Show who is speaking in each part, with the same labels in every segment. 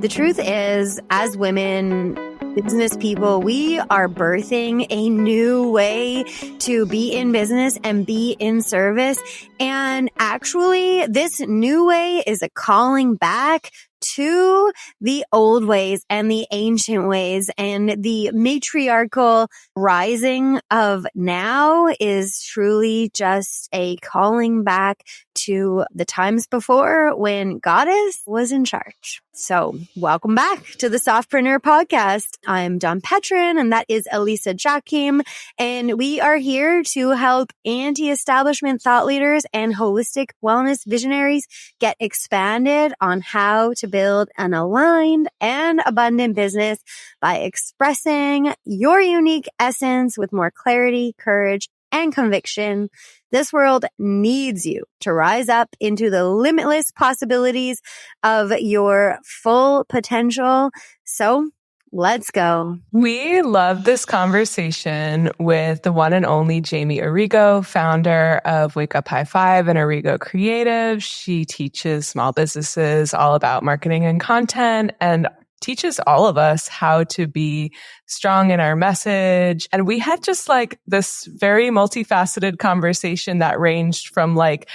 Speaker 1: The truth is, as women, business people, we are birthing a new way to be in business and be in service. And actually, this new way is a calling back to the old ways and the ancient ways, and the matriarchal rising of now is truly just a calling back to the times before when Goddess was in charge. So welcome back to the Softpreneur podcast. I'm Don Petrin, and that is Elisa Jakim, and we are here to help anti-establishment thought leaders and holistic wellness visionaries get expanded on how to build an aligned and abundant business by expressing your unique essence with more clarity, courage, and conviction. This world needs you to rise up into the limitless possibilities of your full potential. So let's go.
Speaker 2: We love this conversation with the one and only Jamie Arrigo, founder of Wake Up High Five and Arrigo Creative. She teaches small businesses all about marketing and content and teaches all of us how to be strong in our message. And we had just like this very multifaceted conversation that ranged from like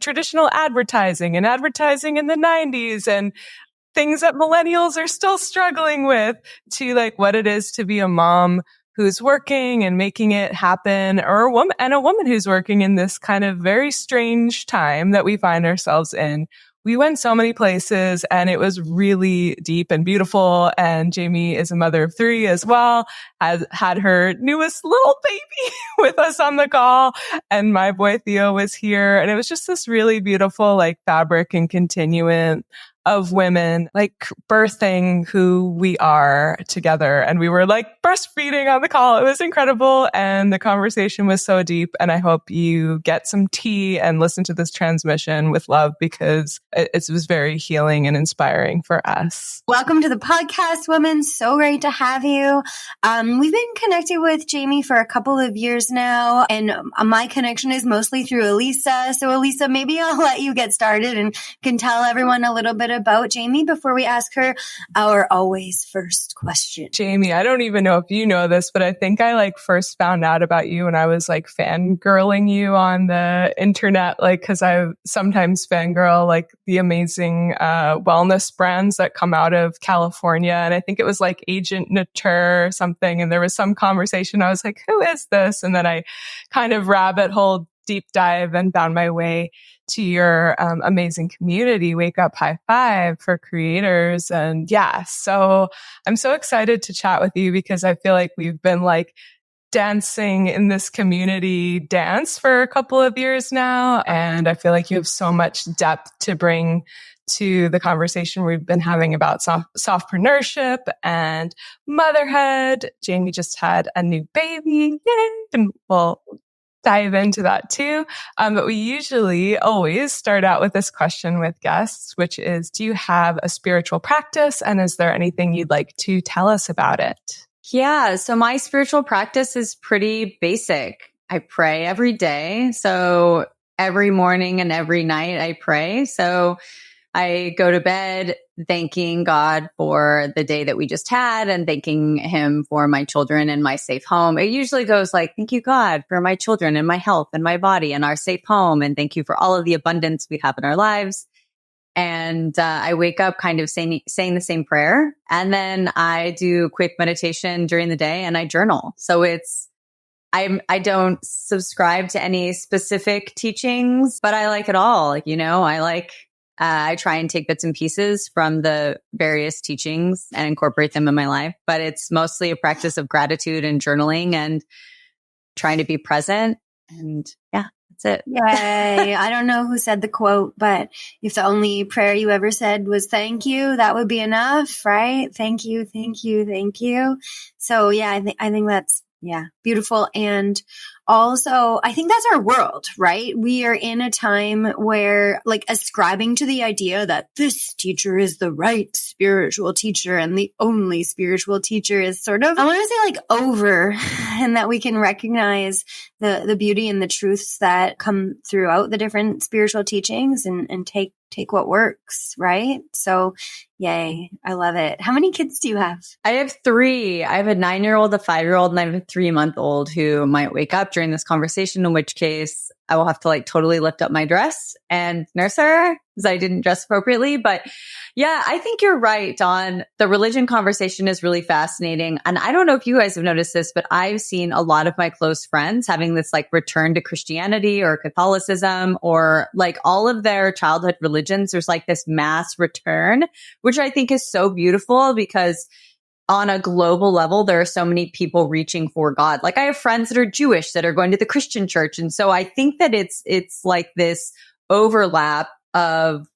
Speaker 2: traditional advertising and advertising in the 90s and things that millennials are still struggling with to like what it is to be a mom who's working and making it happen, or a woman who's working in this kind of very strange time that we find ourselves in. We went so many places and it was really deep and beautiful. And Jamie is a mother of 3 as well, has had her newest little baby with us on the call. And my boy Theo was here. And it was just this really beautiful, like fabric and continuum of women, like birthing who we are together. And we were like breastfeeding on the call. It was incredible. And the conversation was so deep. And I hope you get some tea and listen to this transmission with love, because it was very healing and inspiring for us.
Speaker 1: Welcome to the podcast, women. So great to have you. We've been connected with Jamie for a couple of years now, and my connection is mostly through Elisa. So Elisa, maybe I'll let you get started and can tell everyone a little bit about Jamie before we ask her our always first question.
Speaker 2: Jamie, I don't even know if you know this, but I think I like first found out about you when I was like fangirling you on the internet, like, cause I sometimes fangirl like the amazing wellness brands that come out of California. And I think it was like Agent Nature or something. And there was some conversation. I was like, who is this? And then I kind of rabbit hole deep dive and found my way to your amazing community, Wake Up High Five for creators. And yeah, so I'm so excited to chat with you because I feel like we've been like dancing in this community dance for a couple of years now. And I feel like you have so much depth to bring to the conversation we've been having about softpreneurship and motherhood. Jamie just had a new baby. Yay! And we'll dive into that too. But we usually always start out with this question with guests, which is, do you have a spiritual practice? And is there anything you'd like to tell us about it?
Speaker 3: Yeah. So my spiritual practice is pretty basic. I pray every day. So every morning and every night I pray. So I go to bed thanking God for the day that we just had and thanking Him for my children and my safe home. It usually goes like, thank you, God, for my children and my health and my body and our safe home. And thank you for all of the abundance we have in our lives. And I wake up kind of saying the same prayer. And then I do quick meditation during the day and I journal. So I don't subscribe to any specific teachings, but I like it all. I try and take bits and pieces from the various teachings and incorporate them in my life. But it's mostly a practice of gratitude and journaling and trying to be present. And yeah, that's it.
Speaker 1: Yay. I don't know who said the quote, but if the only prayer you ever said was thank you, that would be enough, right? Thank you, thank you, thank you. So yeah, I think that's beautiful. And also, I think that's our world, right? We are in a time where like ascribing to the idea that this teacher is the right spiritual teacher and the only spiritual teacher is sort of, I want to say like over, and that we can recognize the beauty and the truths that come throughout the different spiritual teachings and take take what works, right? So yay, I love it. How many kids do you have?
Speaker 3: I have 3. I have a 9-year-old, a 5-year-old, and I have a 3-month-old who might wake up during this conversation, in which case I will have to like totally lift up my dress and nurse her because I didn't dress appropriately. But yeah, I think you're right, Dawn. The religion conversation is really fascinating. And I don't know if you guys have noticed this, but I've seen a lot of my close friends having this like return to Christianity or Catholicism or like all of their childhood religions. There's like this mass return, which I think is so beautiful because on a global level, there are so many people reaching for God. Like I have friends that are Jewish that are going to the Christian church. And so I think that it's like this overlap of,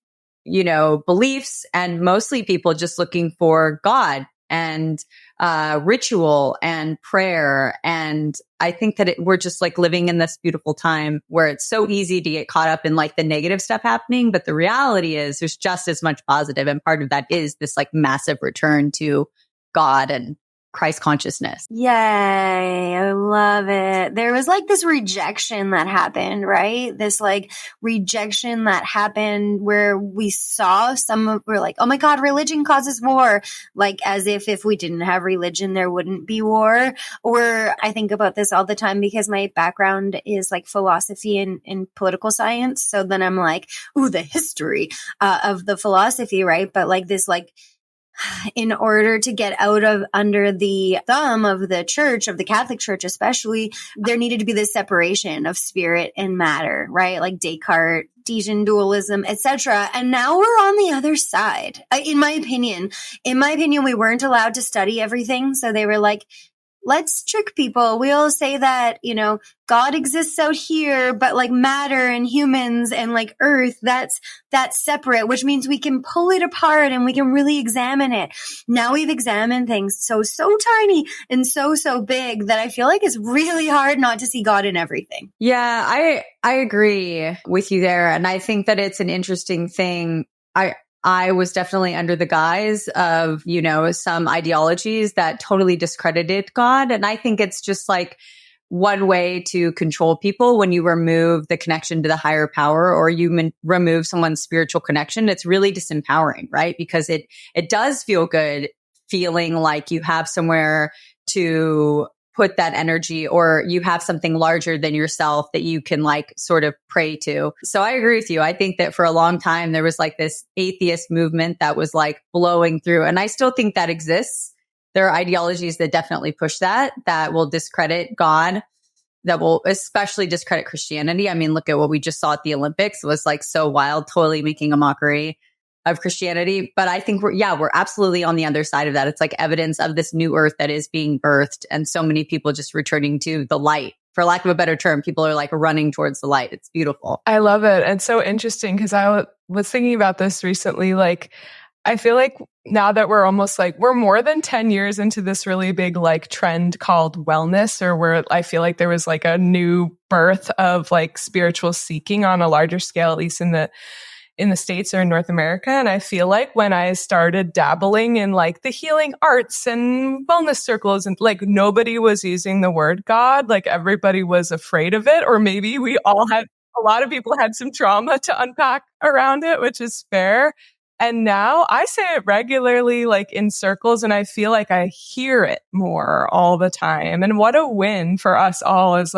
Speaker 3: you know, beliefs and mostly people just looking for God and ritual and prayer. And I think that we're just like living in this beautiful time where it's so easy to get caught up in like the negative stuff happening. But the reality is there's just as much positive. And part of that is this like massive return to God and Christ consciousness.
Speaker 1: Yay. I love it. There was like this rejection that happened, right? This like rejection that happened where we saw we're like, oh my God, religion causes war. Like as if we didn't have religion, there wouldn't be war. Or I think about this all the time because my background is like philosophy and political science. So then I'm like, ooh, the history of the philosophy, right? But like this, like, in order to get out of under the thumb of the church, of the Catholic Church especially, there needed to be this separation of spirit and matter, right? Like Descartes, Dijon dualism, etc. And now we're on the other side. In my opinion, we weren't allowed to study everything. So they were like, let's trick people. We'll say that, you know, God exists out here, but like matter and humans and like earth, that's separate, which means we can pull it apart and we can really examine it. Now we've examined things so tiny and so big that I feel like it's really hard not to see God in everything.
Speaker 3: Yeah, I agree with you there. And I think that it's an interesting thing. I was definitely under the guise of, you know, some ideologies that totally discredited God. And I think it's just like one way to control people when you remove the connection to the higher power or you remove someone's spiritual connection. It's really disempowering, right? Because it does feel good feeling like you have somewhere to put that energy or you have something larger than yourself that you can like sort of pray to. So I agree with you. I think that for a long time, there was like this atheist movement that was like blowing through. And I still think that exists. There are ideologies that definitely push that will discredit God, that will especially discredit Christianity. I mean, look at what we just saw at the Olympics. It was like so wild, totally making a mockery of Christianity. But I think we're absolutely on the other side of that. It's like evidence of this new earth that is being birthed and so many people just returning to the light. For lack of a better term, people are like running towards the light. It's beautiful.
Speaker 2: I love it. And so interesting because I was thinking about this recently. Like, I feel like now that we're almost like, we're more than 10 years into this really big like trend called wellness, or where I feel like there was like a new birth of like spiritual seeking on a larger scale, at least in the States or in North America. And I feel like when I started dabbling in like the healing arts and wellness circles and like nobody was using the word God, like everybody was afraid of it. Or maybe a lot of people had some trauma to unpack around it, which is fair. And now I say it regularly, like in circles, and I feel like I hear it more all the time. And what a win for us all as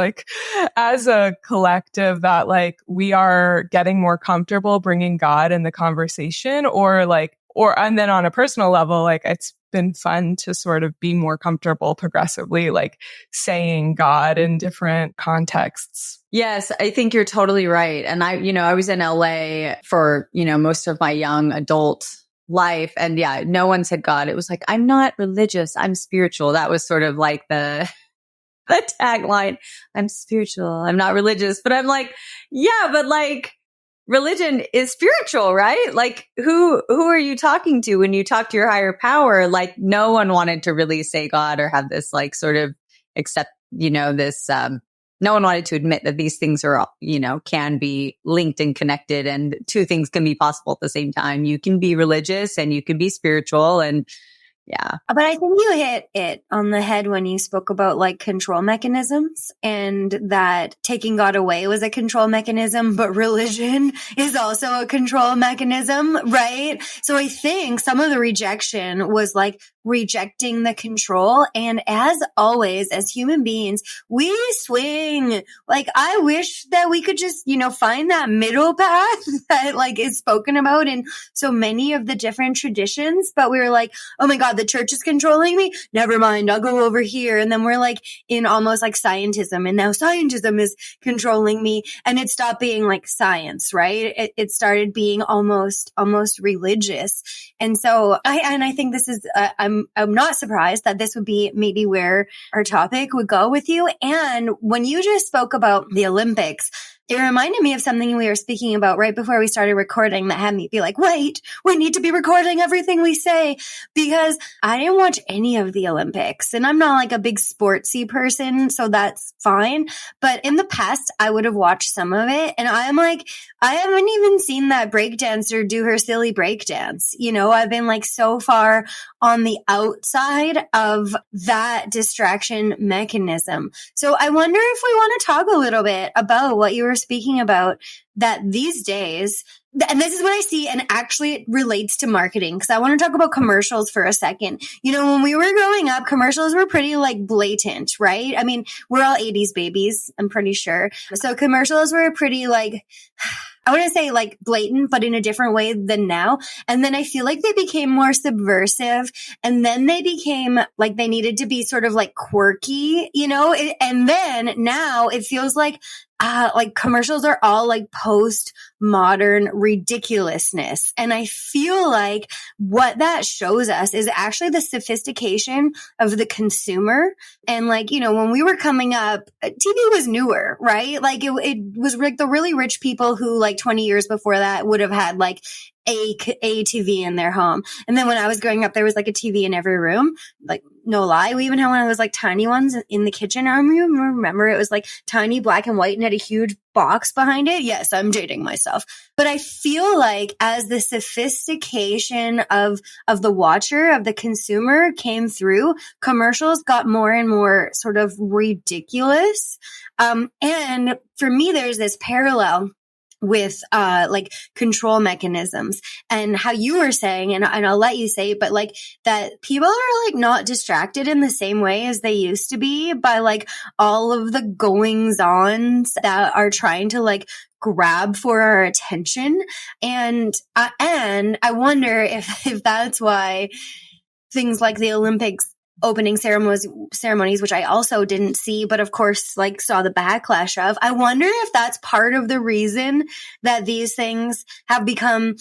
Speaker 2: a collective that like we are getting more comfortable bringing God in the conversation and then on a personal level, like it's been fun to sort of be more comfortable progressively, like saying God in different contexts.
Speaker 3: Yes, I think you're totally right. And I was in LA for, most of my young adult life. And yeah, no one said God. It was like, I'm not religious, I'm spiritual. That was sort of like the tagline. I'm spiritual, I'm not religious. But I'm like, yeah, but like, religion is spiritual, right? Like who are you talking to when you talk to your higher power? Like no one wanted to really say God or have this like sort of accept, this, no one wanted to admit that these things are, can be linked and connected and two things can be possible at the same time. You can be religious and you can be spiritual and Yeah.
Speaker 1: But I think you hit it on the head when you spoke about like control mechanisms, and that taking God away was a control mechanism, but religion is also a control mechanism, right? So I think some of the rejection was like rejecting the control. And as always, as human beings, we swing. Like, I wish that we could just, find that middle path that like is spoken about in so many of the different traditions. But we were like, oh my God, the church is controlling me. Never mind. I'll go over here. And then we're like in almost like scientism, and now scientism is controlling me. And it stopped being like science, right? It started being almost religious. And so I think this is, I'm not surprised that this would be maybe where our topic would go with you. And when you just spoke about the Olympics, it reminded me of something we were speaking about right before we started recording that had me be like, wait, we need to be recording everything we say, because I didn't watch any of the Olympics, and I'm not like a big sportsy person, so that's fine. But in the past, I would have watched some of it, and I'm like, I haven't even seen that breakdancer do her silly breakdance. I've been like so far on the outside of that distraction mechanism. So I wonder if we want to talk a little bit about what you were speaking about, that these days, and this is what I see, and actually it relates to marketing, because I want to talk about commercials for a second. When we were growing up, commercials were pretty like blatant, right? I mean, we're all 80s babies, I'm pretty sure. So commercials were pretty like, I wouldn't say like blatant, but in a different way than now. And then I feel like they became more subversive, and then they became like they needed to be sort of like quirky, and then now it feels like commercials are all like postmodern ridiculousness. And I feel like what that shows us is actually the sophistication of the consumer. And like, when we were coming up, TV was newer, right? Like it was like the really rich people who like 20 years before that would have had like a TV in their home. And then when I was growing up, there was like a TV in every room. Like, no lie. We even had one of those like tiny ones in the kitchen. I remember it was like tiny, black and white, and had a huge box behind it. Yes, I'm dating myself. But I feel like as the sophistication of the watcher, of the consumer came through, commercials got more and more sort of ridiculous. And for me, there's this parallel with like control mechanisms, and how you were saying, and I'll let you say it, but like that people are like not distracted in the same way as they used to be by like all of the goings-ons that are trying to like grab for our attention. And I wonder if that's why things like the Olympics opening ceremonies, which I also didn't see, but of course, like saw the backlash of. I wonder if that's part of the reason that these things have become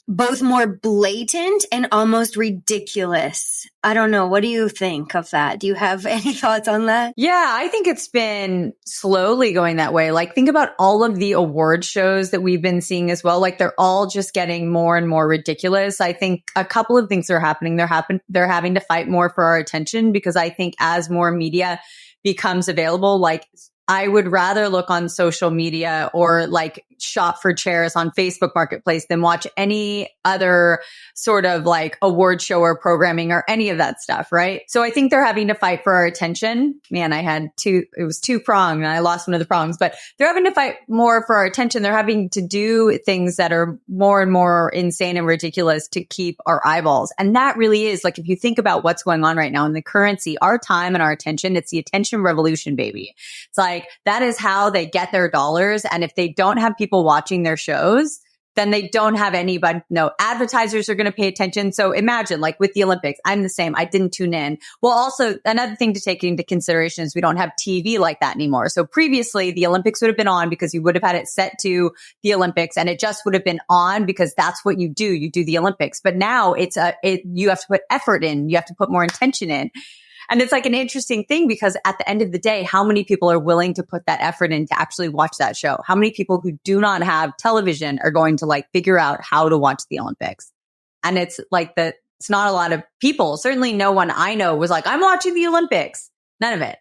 Speaker 1: both more blatant and almost ridiculous. I don't know. What do you think of that? Do you have any thoughts on that?
Speaker 3: Yeah, I think it's been slowly going that way. Like, think about all of the award shows that we've been seeing as well. Like, they're all just getting more and more ridiculous. I think a couple of things are happening. They're having to fight more for our attention, because I think as more media becomes available, like I would rather look on social media or like shop for chairs on Facebook Marketplace than watch any other sort of like award show or programming or any of that stuff, right? So I think they're having to fight for our attention. Man, it was two-pronged and I lost one of the prongs, but they're having to fight more for our attention. They're having to do things that are more and more insane and ridiculous to keep our eyeballs. And that really is like, if you think about what's going on right now in the currency, our time and our attention, it's the attention revolution, baby. It's like, that is how they get their dollars. And if they don't have people watching their shows, then they don't have anybody. No, advertisers are going to pay attention. So imagine like with the Olympics, I'm the same. I didn't tune in. Well, also another thing to take into consideration is we don't have TV like that anymore. So previously the Olympics would have been on because you would have had it set to the Olympics, and it just would have been on because that's what you do. You do the Olympics. But now you have to put effort in. You have to put more intention in. And it's like an interesting thing, because at the end of the day, how many people are willing to put that effort in to actually watch that show? How many people who do not have television are going to like figure out how to watch the Olympics? And it's like it's not a lot of people. Certainly no one I know was like, I'm watching the Olympics. None of it.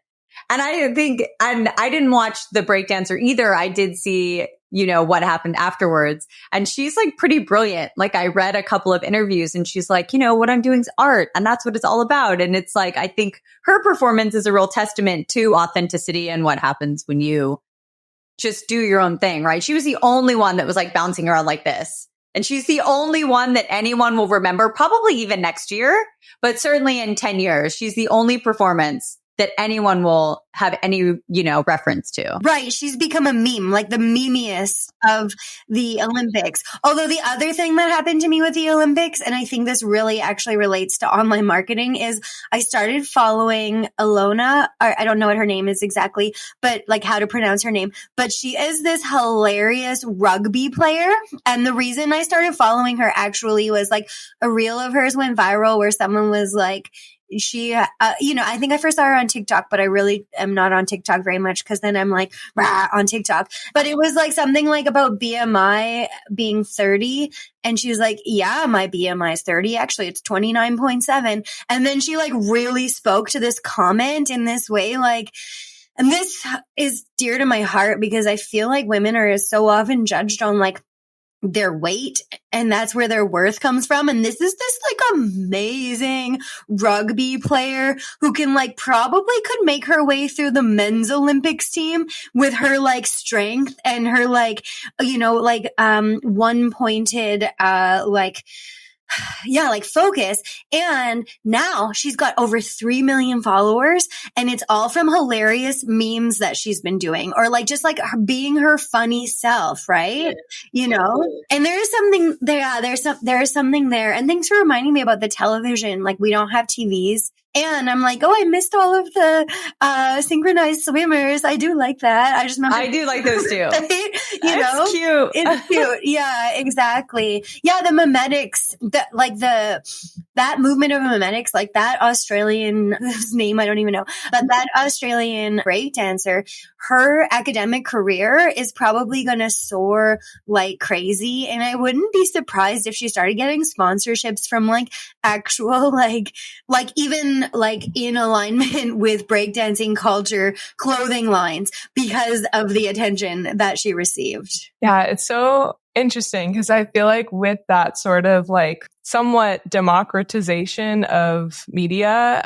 Speaker 3: And I didn't watch the breakdancer either. I did see what happened afterwards. And she's like pretty brilliant. Like I read a couple of interviews and she's like, what I'm doing is art and that's what it's all about. And it's like, I think her performance is a real testament to authenticity and what happens when you just do your own thing, right? She was the only one that was like bouncing around like this. And she's the only one that anyone will remember, probably even next year, but certainly in 10 years, she's the only performance that anyone will have any, reference to.
Speaker 1: Right. She's become a meme, like the memeiest of the Olympics. Although the other thing that happened to me with the Olympics, and I think this really actually relates to online marketing, is I started following Alona, or I don't know what her name is exactly, but like how to pronounce her name, but she is this hilarious rugby player. And the reason I started following her actually was like a reel of hers went viral where someone was like, I think I first saw her on TikTok, but I really am not on TikTok very much because then I'm like, rah, on TikTok. But it was like something like about BMI being 30. And she was like, yeah, my BMI is 30. Actually, it's 29.7. And then she like really spoke to this comment in this way, like, and this is dear to my heart because I feel like women are so often judged on like their weight, and that's where their worth comes from. And this is this like amazing rugby player who can like probably could make her way through the men's Olympics team with her like strength and her like, one pointed, focus. And now she's got over 3 million followers and it's all from hilarious memes that she's been doing or like just like her being her funny self, right? And there's something there. Yeah, there's something there. And thanks for reminding me about the television. Like we don't have TVs. And I'm like, I missed all of the synchronized swimmers. I do like that. I
Speaker 3: do like those too.
Speaker 1: That's
Speaker 3: cute.
Speaker 1: It's cute. Yeah, exactly. Yeah, the memetics, that movement of memetics, like that Australian, whose name I don't even know, but that Australian break dancer, her academic career is probably going to soar like crazy. And I wouldn't be surprised if she started getting sponsorships from like actual, like even like in alignment with breakdancing culture clothing lines because of the attention that she received.
Speaker 2: Yeah, it's so interesting because I feel like with that sort of like somewhat democratization of media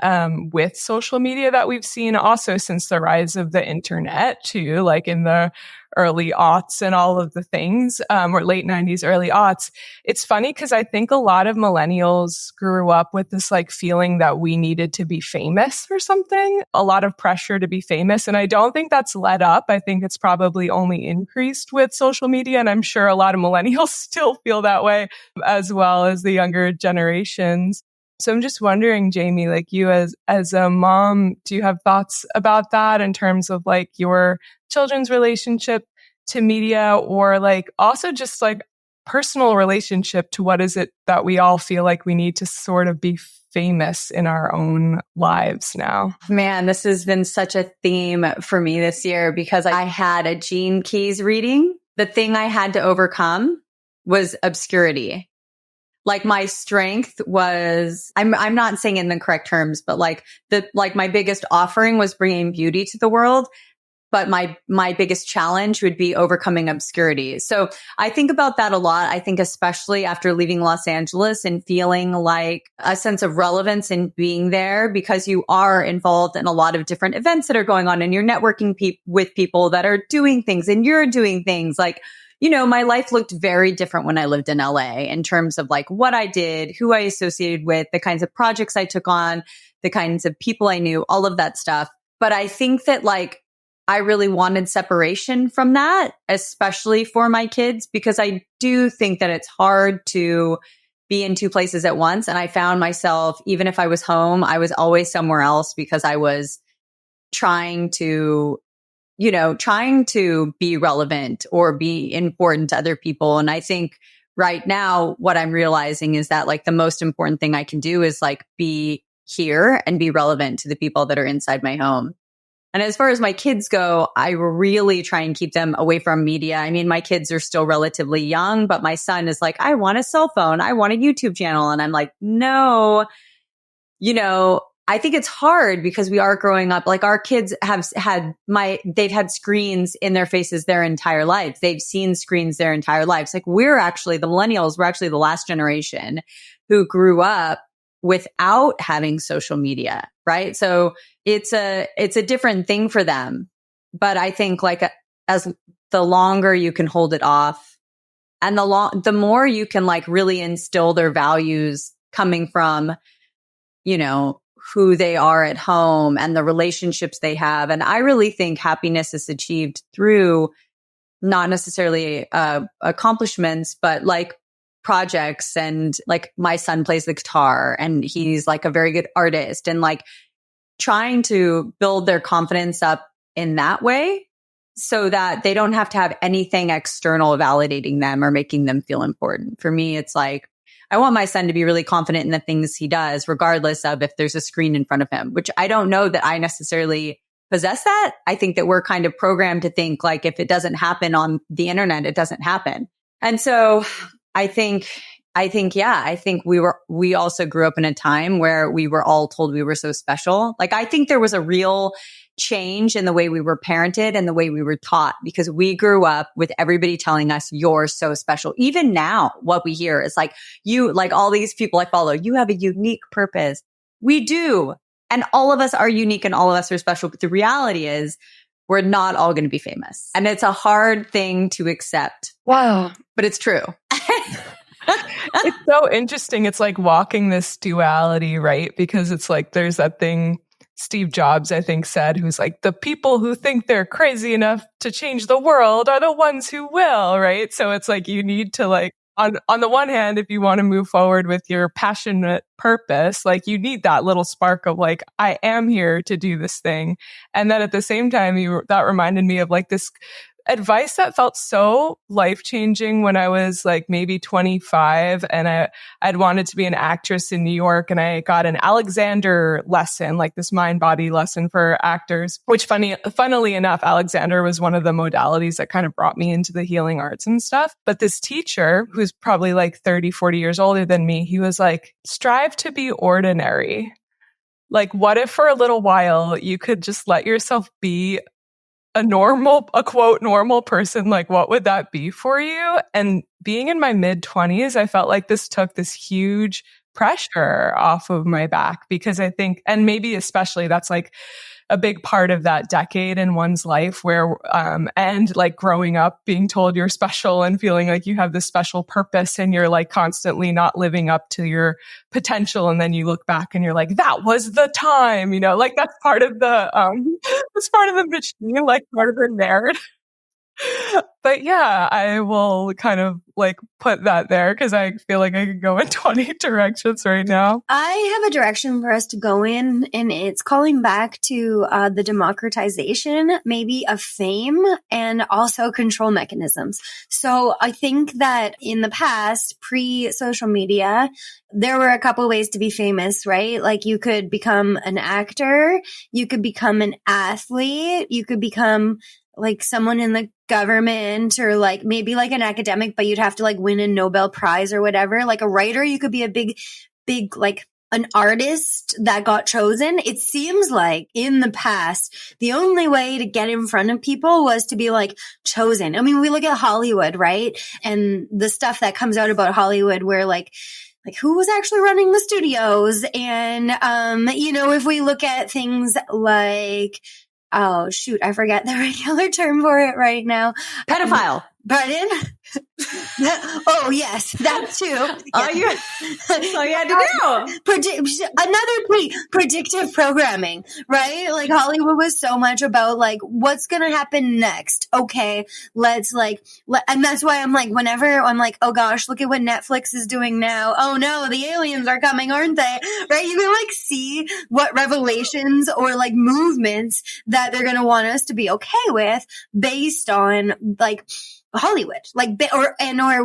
Speaker 2: with social media that we've seen also since the rise of the internet too, like in the early aughts and all of the things, or late 90s, early aughts. It's funny because I think a lot of millennials grew up with this like feeling that we needed to be famous or something, a lot of pressure to be famous. And I don't think that's let up. I think it's probably only increased with social media. And I'm sure a lot of millennials still feel that way as well as the younger generations. So I'm just wondering, Jamie, like you as a mom, do you have thoughts about that in terms of like your children's relationship to media or like also just like personal relationship to what is it that we all feel like we need to sort of be famous in our own lives now?
Speaker 3: Man, this has been such a theme for me this year because I had a Gene Keys reading. The thing I had to overcome was obscurity. Like my strength was, I'm not saying in the correct terms, but like my biggest offering was bringing beauty to the world. But my biggest challenge would be overcoming obscurity. So I think about that a lot. I think especially after leaving Los Angeles and feeling like a sense of relevance in being there because you are involved in a lot of different events that are going on and you're networking with people that are doing things and you're doing things like, my life looked very different when I lived in LA in terms of like what I did, who I associated with, the kinds of projects I took on, the kinds of people I knew, all of that stuff. But I think that like, I really wanted separation from that, especially for my kids, because I do think that it's hard to be in two places at once. And I found myself, even if I was home, I was always somewhere else because I was trying to be relevant or be important to other people. And I think right now, what I'm realizing is that like the most important thing I can do is like be here and be relevant to the people that are inside my home. And as far as my kids go, I really try and keep them away from media. I mean, my kids are still relatively young, but my son is like, I want a cell phone. I want a YouTube channel. And I'm like, no, I think it's hard because we are growing up. Like our kids they've had screens in their faces their entire lives. They've seen screens their entire lives. Like we're actually the millennials. We're actually the last generation who grew up without having social media. Right. So it's a different thing for them. But I think like as the longer you can hold it off and the more you can like really instill their values coming from, who they are at home and the relationships they have. And I really think happiness is achieved through not necessarily accomplishments, but like projects. And like my son plays the guitar and he's like a very good artist, and like trying to build their confidence up in that way so that they don't have to have anything external validating them or making them feel important. For me, it's like, I want my son to be really confident in the things he does, regardless of if there's a screen in front of him, which I don't know that I necessarily possess that. I think that we're kind of programmed to think like if it doesn't happen on the internet, it doesn't happen. And so I think we also grew up in a time where we were all told we were so special. Like I think there was a real change in the way we were parented and the way we were taught, because we grew up with everybody telling us you're so special. Even now, what we hear is like, you, like all these people I follow, you have a unique purpose. We do. And all of us are unique and all of us are special. But the reality is we're not all going to be famous. And it's a hard thing to accept.
Speaker 2: Wow.
Speaker 3: But it's true.
Speaker 2: It's so interesting. It's like walking this duality, right? Because it's like, there's that thing Steve Jobs, I think, said, who's like, the people who think they're crazy enough to change the world are the ones who will, right? So it's like, you need to like, on the one hand, if you want to move forward with your passionate purpose, like you need that little spark of like, I am here to do this thing. And then at the same time, that reminded me of like this advice that felt so life-changing when I was like maybe 25 and I'd wanted to be an actress in New York, and I got an Alexander lesson, like this mind-body lesson for actors, which funnily enough, Alexander was one of the modalities that kind of brought me into the healing arts and stuff. But this teacher, who's probably like 30, 40 years older than me, he was like, strive to be ordinary. Like, what if for a little while you could just let yourself be a quote normal person? Like, what would that be for you? And being in my mid-20s, I felt like this took this huge pressure off of my back, because I think, and maybe especially that's like a big part of that decade in one's life where, and like growing up being told you're special and feeling like you have this special purpose and you're like constantly not living up to your potential. And then you look back and you're like, that was the time, like that's part of the machine, like part of the narrative. But yeah, I will kind of like put that there because I feel like I could go in 20 directions right now.
Speaker 1: I have a direction for us to go in, and it's calling back to the democratization, maybe of fame, and also control mechanisms. So I think that in the past, pre-social media, there were a couple ways to be famous, right? Like you could become an actor, you could become an athlete, you could become like someone in the government, or like maybe like an academic, but you'd have to like win a Nobel Prize or whatever. Like a writer, you could be a big, like an artist that got chosen. It seems like in the past, the only way to get in front of people was to be like chosen. I mean, we look at Hollywood, right? And the stuff that comes out about Hollywood where like who was actually running the studios. And, if we look at things like, oh, shoot, I forget the regular term for it right now.
Speaker 3: Pedophile.
Speaker 1: Pardon? Oh, yes, that too. Yeah.
Speaker 3: That's all you had to do.
Speaker 1: Predictive programming, right? Like Hollywood was so much about like, what's going to happen next? Okay, let's and that's why I'm like, whenever I'm like, oh gosh, look at what Netflix is doing now. Oh no, the aliens are coming, aren't they? Right? You can like see what revelations or like movements that they're going to want us to be okay with based on like Hollywood, like, or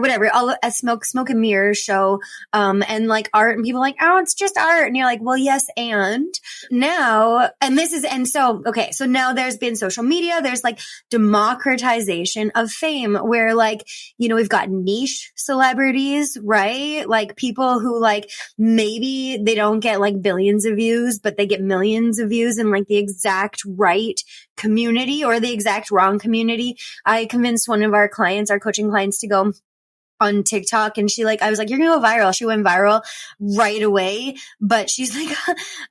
Speaker 1: whatever, all a smoke and mirror show, and like art, and people are like, oh, it's just art. And you're like, well, yes. And now, so now there's been social media. There's like democratization of fame where like, we've got niche celebrities, right? Like people who like, maybe they don't get like billions of views, but they get millions of views in like the exact right community or the exact wrong community. I convinced one of our coaching clients to go on TikTok, and I was like, you're gonna go viral. She went viral right away, but she's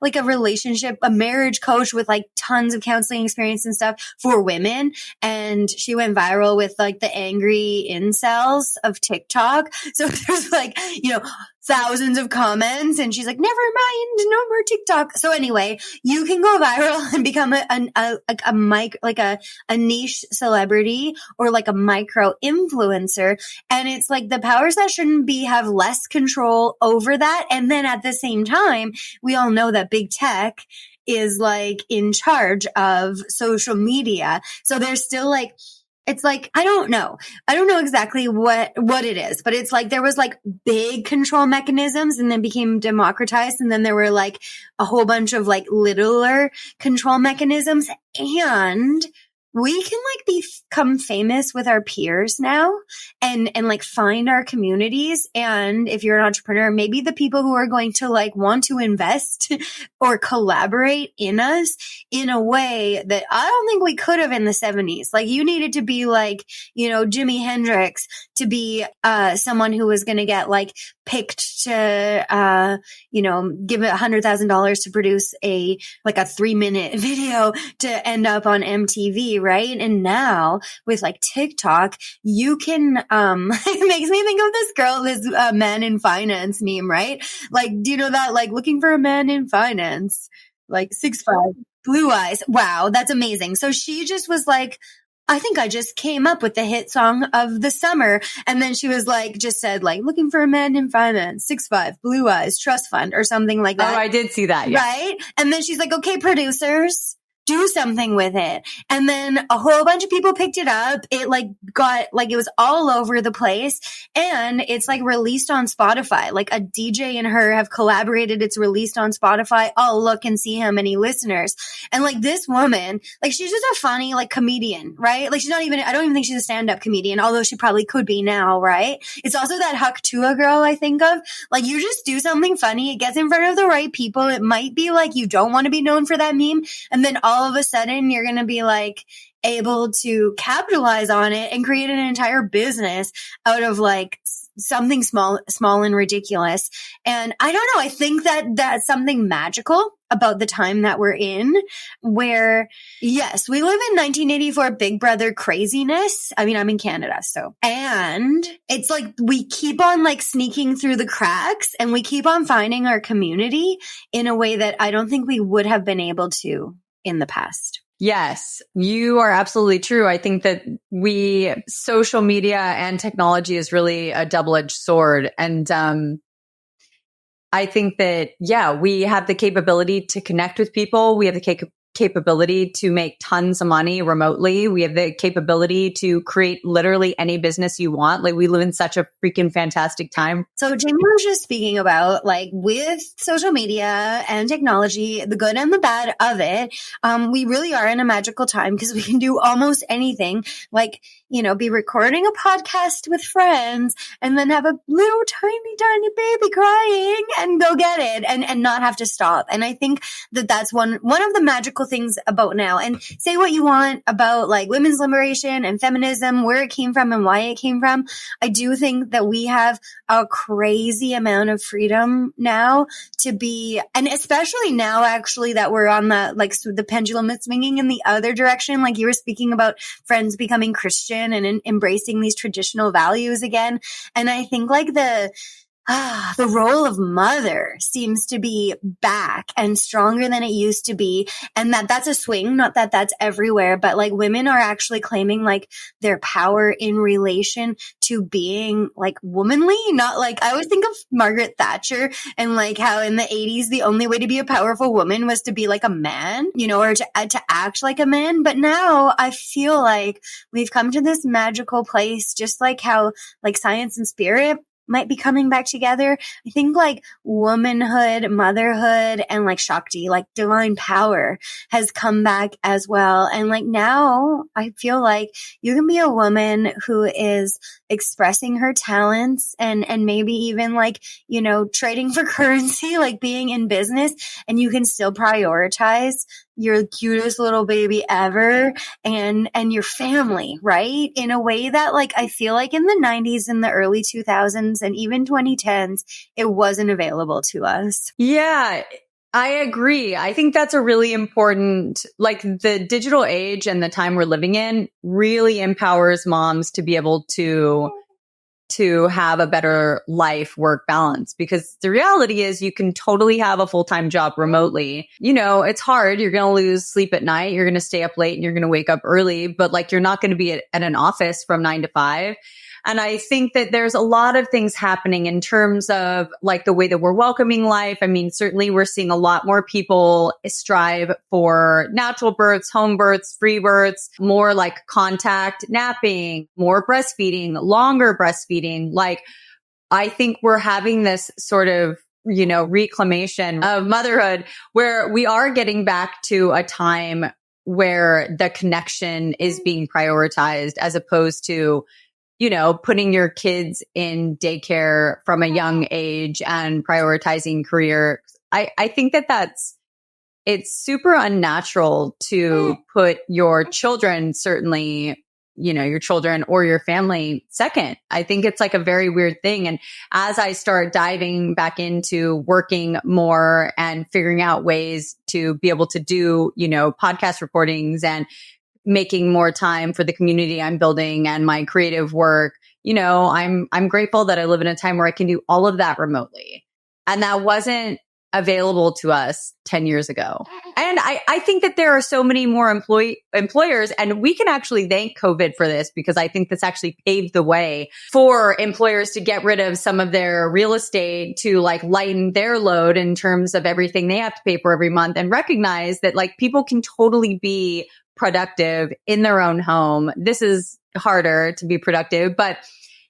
Speaker 1: like a relationship, a marriage coach with like tons of counseling experience and stuff for women. And she went viral with like the angry incels of TikTok. So there's like, thousands of comments, and she's like, never mind, no more TikTok. So anyway, you can go viral and become a niche celebrity or like a micro influencer. And it's like the powers that shouldn't be have less control over that. And then at the same time, we all know that big tech is like in charge of social media. So there's still like, it's like, I don't know exactly what it is, but it's like there was like big control mechanisms and then became democratized. And then there were like a whole bunch of like littler control mechanisms, and we can like become famous with our peers now and like find our communities. And if you're an entrepreneur, maybe the people who are going to like want to invest or collaborate in us in a way that I don't think we could have in the 70s. Like you needed to be like, Jimi Hendrix to be someone who was going to get like picked to, give $100,000 to produce a 3-minute video to end up on MTV. Right. And now with like TikTok, you can, it makes me think of this man in finance meme, right? Like, do you know that? Like looking for a man in finance, like 6'5", blue eyes. Wow. That's amazing. So she just was like, I think I just came up with the hit song of the summer. And then she was like, just said like, looking for a man in finance, 6'5", blue eyes, trust fund or something like that.
Speaker 3: Oh, I did see that. Yeah.
Speaker 1: Right. And then she's like, okay, producers, do something with it. And then a whole bunch of people picked it up. It it was all over the place, and it's like released on Spotify. Like a DJ and her have collaborated. It's released on Spotify. I'll look and see how many listeners. And like this woman, like she's just a funny like comedian, right? Like I don't even think she's a stand-up comedian, although she probably could be now, right? It's also that Huck Tua girl I think of. Like you just do something funny. It gets in front of the right people. It might be like you don't want to be known for that meme. And then all of a sudden you're going to be like able to capitalize on it and create an entire business out of like something small and ridiculous. And I don't know. I think that that's something magical about the time that we're in, where yes, we live in 1984 Big Brother craziness. I mean, I'm in Canada, and it's like we keep on like sneaking through the cracks, and we keep on finding our community in a way that I don't think we would have been able to in the past.
Speaker 3: Yes, you are absolutely true. I think that social media and technology is really a double-edged sword. And I think that, we have the capability to connect with people. We have the capability to make tons of money remotely. We have the capability to create literally any business you want. Like we live in such a freaking fantastic time.
Speaker 1: So Jamie was just speaking about like with social media and technology, the good and the bad of it. We really are in a magical time because we can do almost anything, like, be recording a podcast with friends and then have a little tiny baby crying and go get it and not have to stop. And I think that that's one of the magical things about now. And say what you want about like women's liberation and feminism, where it came from and why it came from. I do think that we have a crazy amount of freedom now to be, and especially now actually that we're on the pendulum is swinging in the other direction. Like you were speaking about friends becoming Christian and embracing these traditional values again. And I think like the role of mother seems to be back and stronger than it used to be. And that's a swing, not that that's everywhere, but like women are actually claiming like their power in relation to being like womanly, not like, I always think of Margaret Thatcher and like how in the 80s, the only way to be a powerful woman was to be like a man, you know, or to act like a man. But now I feel like we've come to this magical place, just like how like science and spirit might be coming back together. I think like womanhood, motherhood, and like Shakti, like divine power has come back as well. And like now I feel like you can be a woman who is expressing her talents and maybe even like, you know, trading for currency, like being in business, and you can still prioritize your cutest little baby ever and your family, right? In a way that like, I feel like in the 90s and the early 2000s and even 2010s, it wasn't available to us.
Speaker 3: Yeah, I agree. I think that's a really important, like the digital age and the time we're living in really empowers moms to be able to have a better life-work balance, because the reality is you can totally have a full-time job remotely. You know, it's hard. You're going to lose sleep at night. You're going to stay up late and you're going to wake up early, but like you're not going to be at an office from 9 to 5. And I think that there's a lot of things happening in terms of like the way that we're welcoming life. I mean, certainly we're seeing a lot more people strive for natural births, home births, free births, more like contact napping, more breastfeeding, longer breastfeeding. Like, I think we're having this sort of, you know, reclamation of motherhood where we are getting back to a time where the connection is being prioritized as opposed to, you know, putting your kids in daycare from a young age and prioritizing career. I think it's super unnatural to put your children, certainly, you know, your children or your family second. I think it's like a very weird thing. And as I start diving back into working more and figuring out ways to be able to do, you know, podcast recordings and making more time for the community I'm building and my creative work, you know, I'm grateful that I live in a time where I can do all of that remotely. And that wasn't available to us 10 years ago. And I think that there are so many more employers, and we can actually thank COVID for this, because I think this actually paved the way for employers to get rid of some of their real estate to like lighten their load in terms of everything they have to pay for every month, and recognize that like people can totally be productive in their own home. This is harder to be productive, but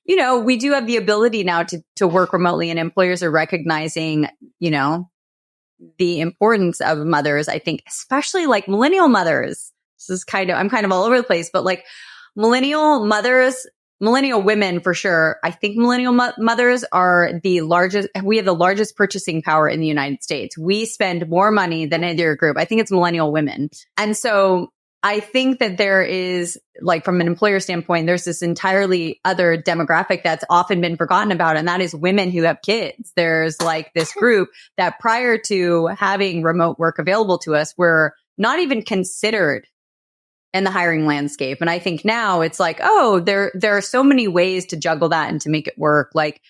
Speaker 3: you know, we do have the ability now to work remotely, and employers are recognizing, you know, the importance of mothers. I think especially like millennial mothers. This is I'm kind of all over the place, but like millennial mothers, millennial women for sure. I think millennial mothers are we have the largest purchasing power in the United States. We spend more money than any other group. I think it's millennial women. And so I think that there is, like, from an employer standpoint, there's this entirely other demographic that's often been forgotten about, and that is women who have kids. There's like this group that prior to having remote work available to us were not even considered in the hiring landscape. And I think now it's like, oh, there are so many ways to juggle that and to make it work. Like,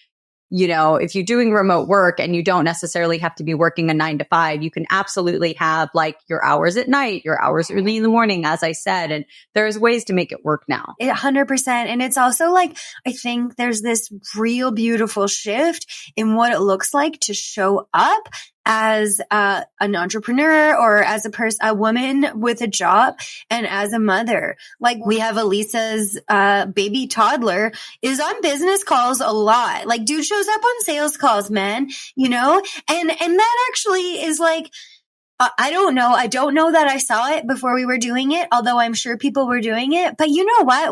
Speaker 3: you know, if you're doing remote work and you don't necessarily have to be working a 9 to 5, you can absolutely have like your hours at night, your hours early in the morning, as I said, and there's ways to make it work now.
Speaker 1: 100%. And it's also like, I think there's this real beautiful shift in what it looks like to show up as an entrepreneur or as a woman with a job and as a mother. Like, we have Elisa's baby toddler is on business calls a lot. Like, dude shows up on sales calls, man, you know? And that actually is like, I don't know. I don't know that I saw it before we were doing it, although I'm sure people were doing it. But you know what?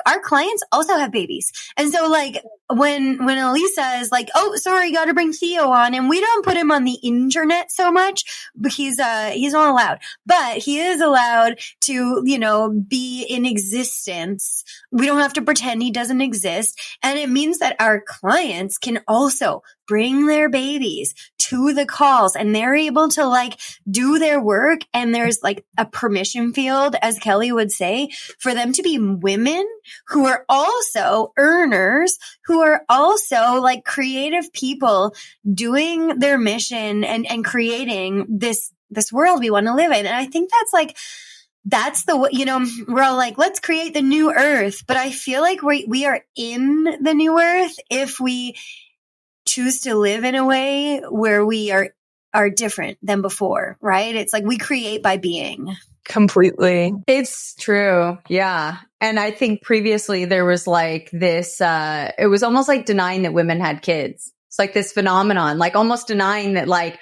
Speaker 1: Our clients also have babies. And so like when Elisa is like, oh, sorry, got to bring Theo on, and we don't put him on the internet so much, but he's not allowed, but he is allowed to, you know, be in existence. We don't have to pretend he doesn't exist. And it means that our clients can also bring their babies to the calls and they're able to like do their work. And there's like a permission field, as Kelly would say, for them to be women who are also earners, who are also like creative people doing their mission and creating this world we want to live in. And I think that's the, we're all like, let's create the new earth. But I feel like we are in the new earth if we choose to live in a way where we are different than before, right? It's like we create by being.
Speaker 2: Completely.
Speaker 3: It's true. Yeah. And I think previously there was like this, it was almost like denying that women had kids. It's like this phenomenon, like almost denying that like,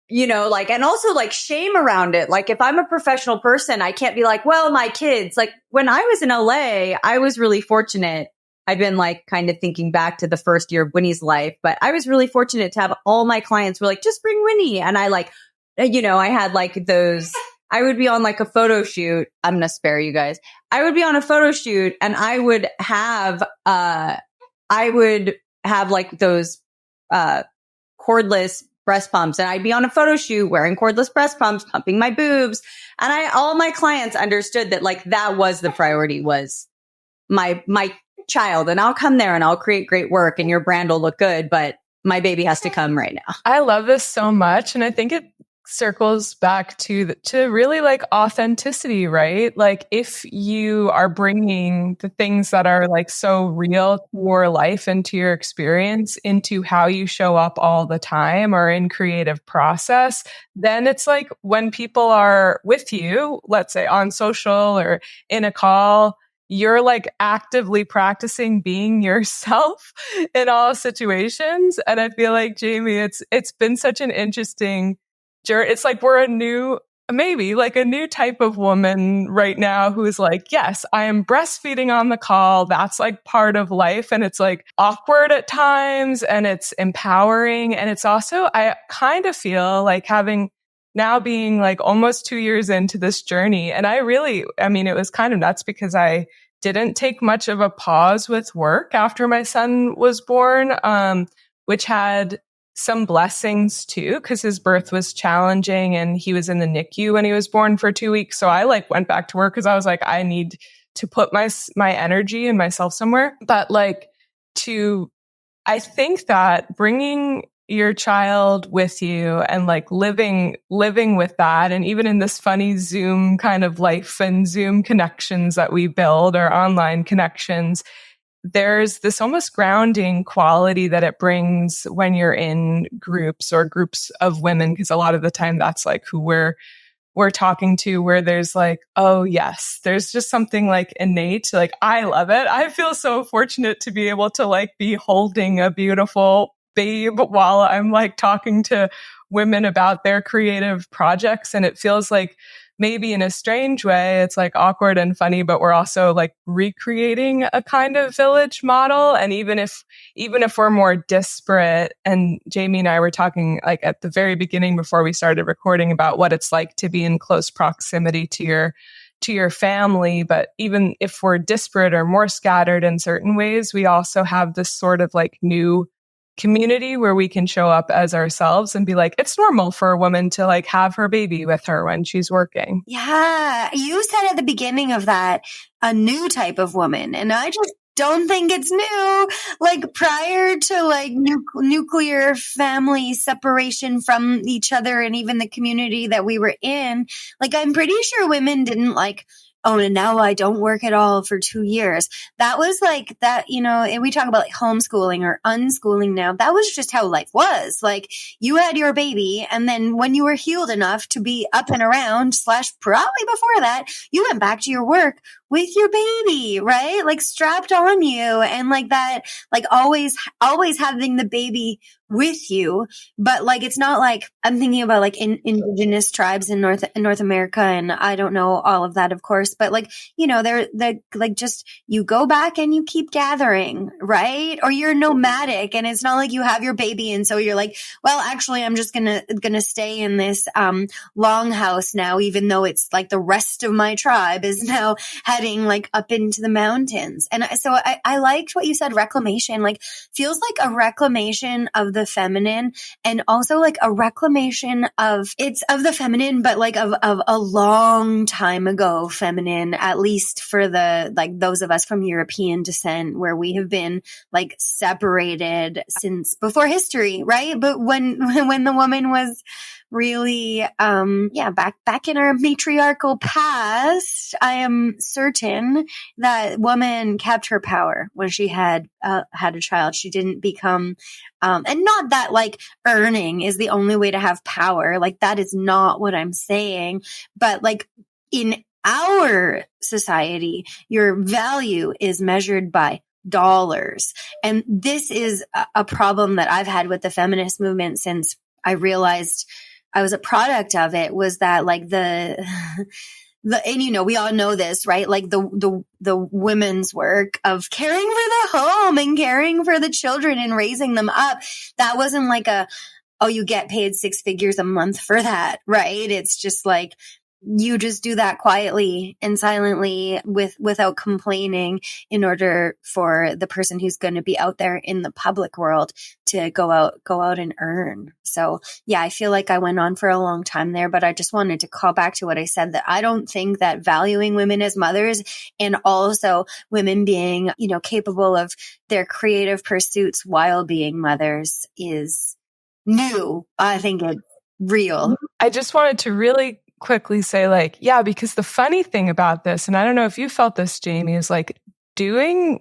Speaker 3: and also like shame around it. Like if I'm a professional person, I can't be like, well, my kids, like when I was in LA, I was really fortunate. I've been like kind of thinking back to the first year of Winnie's life, but I was really fortunate to have all my clients were like, just bring Winnie. And I like, I had like those, I would be on like a photo shoot. I'm going to spare you guys. I would be on a photo shoot and I would have like those, cordless breast pumps. And I'd be on a photo shoot wearing cordless breast pumps, pumping my boobs. And all my clients understood that like that was the priority, was my child. And I'll come there and I'll create great work and your brand will look good, but my baby has to come right now.
Speaker 2: I love this so much. And I think it circles back to really like authenticity, right? Like if you are bringing the things that are like so real to your life and to your experience into how you show up all the time or in creative process, then it's like when people are with you, let's say on social or in a call, you're like actively practicing being yourself in all situations. And I feel like, Jamie, it's been such an interesting journey. It's like we're maybe a new type of woman right now who's like, yes, I am breastfeeding on the call. That's like part of life. And it's like awkward at times and it's empowering. And it's also, I kind of feel like now being like almost 2 years into this journey. And it was kind of nuts because I didn't take much of a pause with work after my son was born, which had some blessings too, because his birth was challenging and he was in the NICU when he was born for 2 weeks. So I like went back to work because I was like, I need to put my energy and myself somewhere. But I think that bringing your child with you and like living with that. And even in this funny Zoom kind of life and Zoom connections that we build or online connections, there's this almost grounding quality that it brings when you're in groups or groups of women. Cause a lot of the time that's like who we're talking to, where there's like, oh yes, there's just something like innate. Like, I love it. I feel so fortunate to be able to like be holding a beautiful babe while I'm like talking to women about their creative projects. And it feels like maybe in a strange way, it's like awkward and funny, but we're also like recreating a kind of village model. And even if we're more disparate, and Jamie and I were talking like at the very beginning before we started recording about what it's like to be in close proximity to your family. But even if we're disparate or more scattered in certain ways, we also have this sort of like new community where we can show up as ourselves and be like, it's normal for a woman to like have her baby with her when she's working.
Speaker 1: Yeah. You said at the beginning of that, a new type of woman. And I just don't think it's new. Like prior to like nuclear family separation from each other and even the community that we were in, like I'm pretty sure women didn't like, oh, and now I don't work at all for 2 years. That was like that, and we talk about like homeschooling or unschooling now. That was just how life was. Like you had your baby. And then when you were healed enough to be up and around / probably before that, you went back to your work with your baby, right? Like strapped on you and like that, like always having the baby with you. But like, it's not like I'm thinking about like indigenous tribes in North America. And I don't know all of that, of course, but like, they're like just, you go back and you keep gathering, right? Or you're nomadic and it's not like you have your baby. And so you're like, well, actually I'm just gonna stay in this, longhouse now, even though it's like the rest of my tribe is now had heading like up into the mountains. And so I liked what you said, reclamation, like feels like a reclamation of the feminine, and also like a reclamation of the feminine, but like of a long time ago feminine, at least for the, like those of us from European descent, where we have been like separated since before history, right? But when the woman was really, back in our matriarchal past, I am certain that woman kept her power when she had a child. She didn't become, and not that like earning is the only way to have power. Like that is not what I'm saying, but like in our society, your value is measured by dollars. And this is a problem that I've had with the feminist movement since I realized I was a product of it, was that like and we all know this, right? Like the women's work of caring for the home and caring for the children and raising them up. That wasn't like you get paid 6 figures a month for that, right? It's just like, you just do that quietly and silently without complaining in order for the person who's going to be out there in the public world to go out and earn. So yeah, I feel like I went on for a long time there, but I just wanted to call back to what I said, that I don't think that valuing women as mothers and also women being, capable of their creative pursuits while being mothers is new. I think it's real.
Speaker 2: I just wanted to really quickly say like, yeah, because the funny thing about this, and I don't know if you felt this, Jamie, is like doing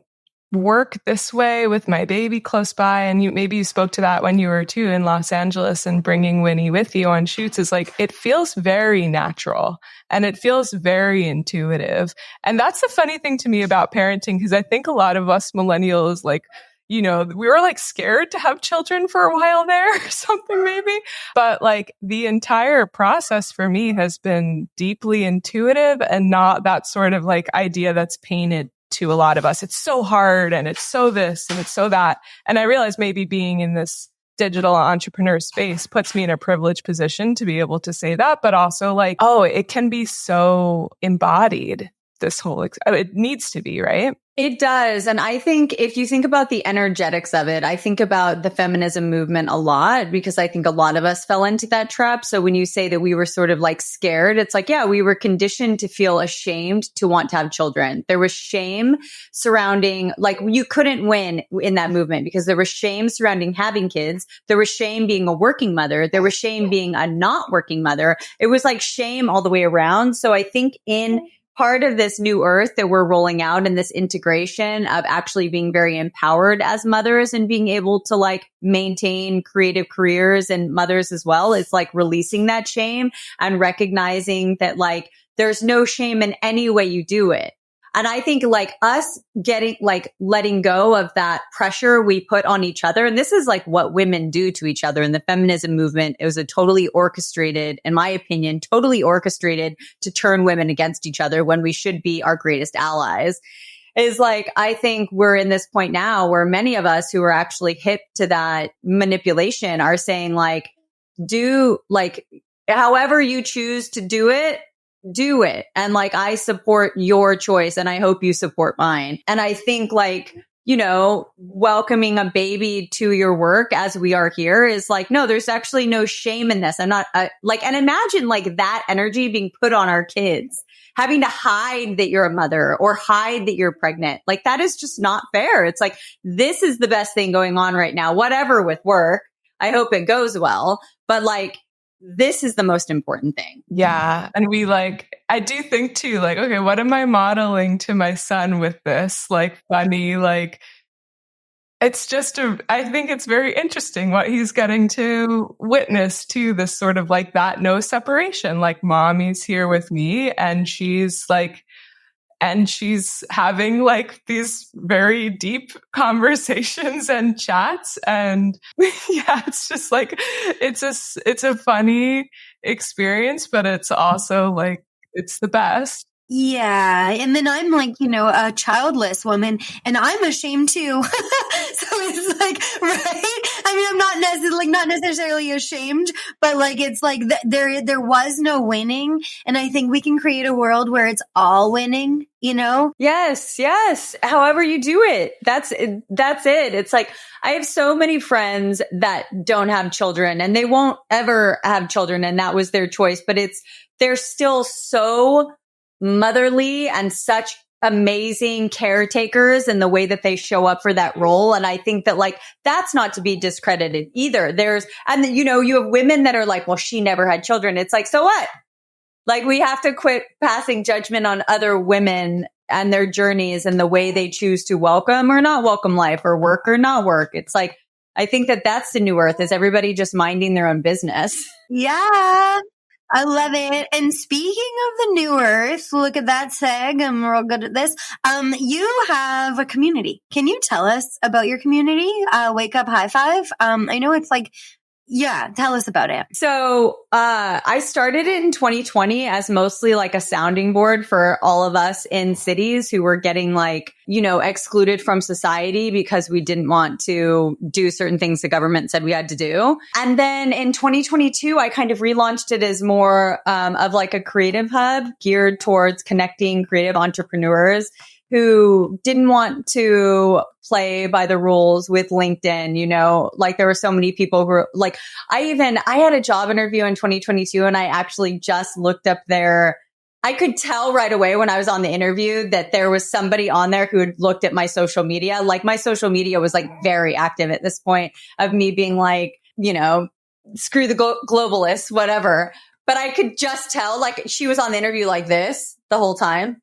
Speaker 2: work this way with my baby close by, and maybe you spoke to that when you were too in Los Angeles, and bringing Winnie with you on shoots, is like, it feels very natural and it feels very intuitive. And that's the funny thing to me about parenting, because I think a lot of us millennials, like, we were like scared to have children for a while there or something maybe. But like the entire process for me has been deeply intuitive, and not that sort of like idea that's painted to a lot of us. It's so hard and it's so this and it's so that. And I realize maybe being in this digital entrepreneur space puts me in a privileged position to be able to say that, but also like, it can be so embodied. This whole, it needs to be, right?
Speaker 3: It does. And I think if you think about the energetics of it, I think about the feminism movement a lot, because I think a lot of us fell into that trap. So when you say that we were sort of like scared, it's like, yeah, we were conditioned to feel ashamed to want to have children. There was shame surrounding, like you couldn't win in that movement because there was shame surrounding having kids. There was shame being a working mother. There was shame being a not working mother. It was like shame all the way around. So I think in part of this new earth that we're rolling out, and this integration of actually being very empowered as mothers and being able to like maintain creative careers and mothers as well, is like releasing that shame and recognizing that like there's no shame in any way you do it. And I think like us letting go of that pressure we put on each other. And this is like what women do to each other in the feminism movement. It was a totally orchestrated, in my opinion, totally orchestrated to turn women against each other when we should be our greatest allies. Is like, I think we're in this point now where many of us who are actually hip to that manipulation are saying like, do like, however you choose to do it. And like, I support your choice and I hope you support mine. And I think like, welcoming a baby to your work as we are here is like, no, there's actually no shame in this. I'm not and imagine like that energy being put on our kids, having to hide that you're a mother or hide that you're pregnant. Like that is just not fair. It's like, this is the best thing going on right now, whatever with work. I hope it goes well, but like, this is the most important thing.
Speaker 2: Yeah. And I do think too, like, okay, what am I modeling to my son with this? Like funny, like, it's just I think it's very interesting what he's getting to witness to, this sort of like that no separation, like mommy's here with me and she's having like these very deep conversations and chats. And yeah, it's just like, it's a funny experience, but it's also like, it's the best.
Speaker 1: Yeah. And then I'm like, a childless woman and I'm ashamed too. So it's like, right. I mean, I'm not necessarily ashamed, but like, it's like there was no winning. And I think we can create a world where it's all winning,
Speaker 3: Yes. Yes. However you do it. That's it. It's like, I have so many friends that don't have children and they won't ever have children. And that was their choice, but they're still so motherly and such amazing caretakers in the way that they show up for that role. And I think that like, that's not to be discredited either. You have women that are like, well, she never had children. It's like, so what? Like we have to quit passing judgment on other women and their journeys and the way they choose to welcome or not welcome life or work or not work. It's like, I think that that's the new earth, is everybody just minding their own business.
Speaker 1: Yeah. I love it. And speaking of the new earth, look at that seg. I'm real good at this. You have a community. Can you tell us about your community? Wake Up High Five. I know it's like, yeah, tell us about it.
Speaker 3: So, I started it in 2020 as mostly like a sounding board for all of us in cities who were getting like, excluded from society because we didn't want to do certain things the government said we had to do. And then in 2022, I kind of relaunched it as more, of like a creative hub geared towards connecting creative entrepreneurs who didn't want to play by the rules with LinkedIn, like there were so many people who were like, I had a job interview in 2022 and I actually just looked up I could tell right away when I was on the interview that there was somebody on there who had looked at my social media. Like my social media was like very active at this point of me being like, screw the globalists, whatever. But I could just tell like she was on the interview like this the whole time,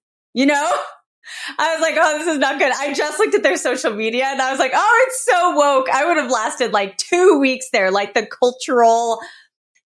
Speaker 3: I was like, oh, this is not good. I just looked at their social media and I was like, oh, it's so woke. I would have lasted like 2 weeks there. Like the cultural,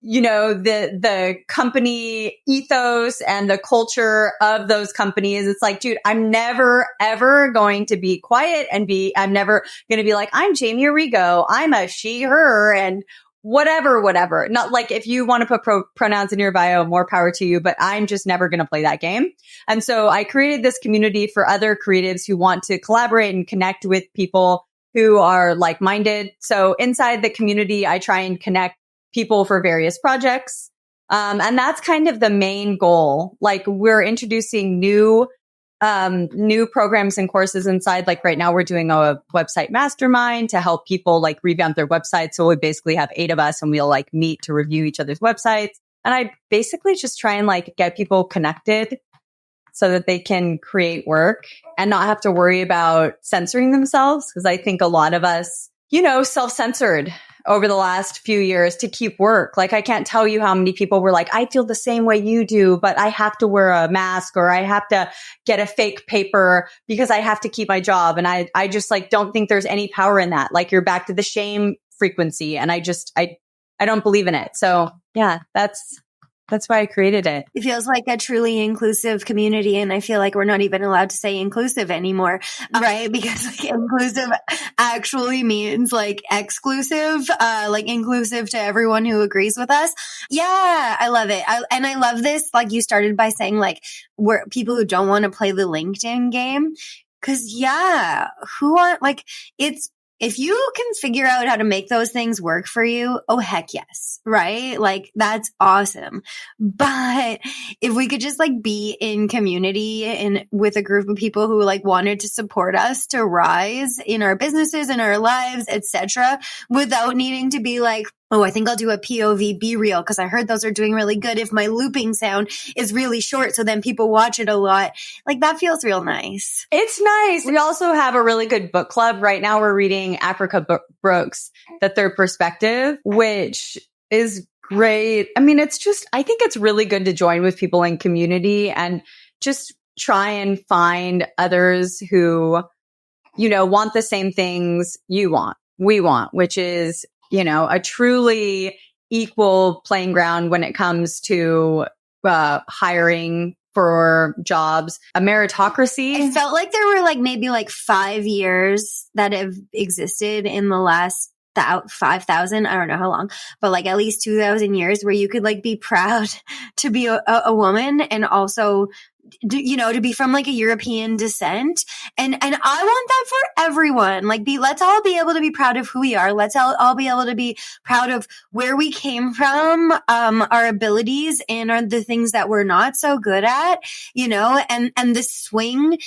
Speaker 3: the company ethos and the culture of those companies. It's like, dude, I'm never, ever going to be quiet and I'm never going to be like, I'm Jamie Arrigo. I'm a she, her, and whatever. Not like if you want to put pronouns in your bio, more power to you, but I'm just never going to play that game. And so I created this community for other creatives who want to collaborate and connect with people who are like-minded. So inside the community, I try and connect people for various projects. And that's kind of the main goal. Like we're introducing new programs and courses inside. Like right now we're doing a website mastermind to help people like revamp their website. So we basically have 8 of us and we'll like meet to review each other's websites. And I basically just try and like get people connected so that they can create work and not have to worry about censoring themselves. Cause I think a lot of us, self-censored over the last few years to keep work. Like I can't tell you how many people were like, I feel the same way you do, but I have to wear a mask or I have to get a fake paper because I have to keep my job. And I just like, don't think there's any power in that. Like you're back to the shame frequency. And I don't believe in it. So yeah, that's why I created it.
Speaker 1: It feels like a truly inclusive community. And I feel like we're not even allowed to say inclusive anymore, right? Because like inclusive actually means like exclusive, like inclusive to everyone who agrees with us. Yeah, I love it. And I love this. Like you started by saying like we're people who don't want to play the LinkedIn game. Cause yeah, if you can figure out how to make those things work for you, oh heck yes, right? Like that's awesome. But if we could just like be in community and with a group of people who like wanted to support us to rise in our businesses, in our lives, etc., without needing to be like, oh, I think I'll do a POV be real because I heard those are doing really good if my looping sound is really short. So then people watch it a lot. Like that feels real nice.
Speaker 3: It's nice. We also have a really good book club. Right now we're reading Africa Brooks, The Third Perspective, which is great. I mean, I think it's really good to join with people in community and just try and find others who, want the same things we want, which is, a truly equal playing ground when it comes to hiring for jobs, a meritocracy.
Speaker 1: I felt like there were like maybe like 5 years that have existed in the last 5,000, I don't know how long, but like at least 2,000 years where you could like be proud to be a woman and also to be from like a European descent. And I want that for everyone. Like let's all be able to be proud of who we are. Let's all be able to be proud of where we came from, our abilities and the things that we're not so good at, and the swing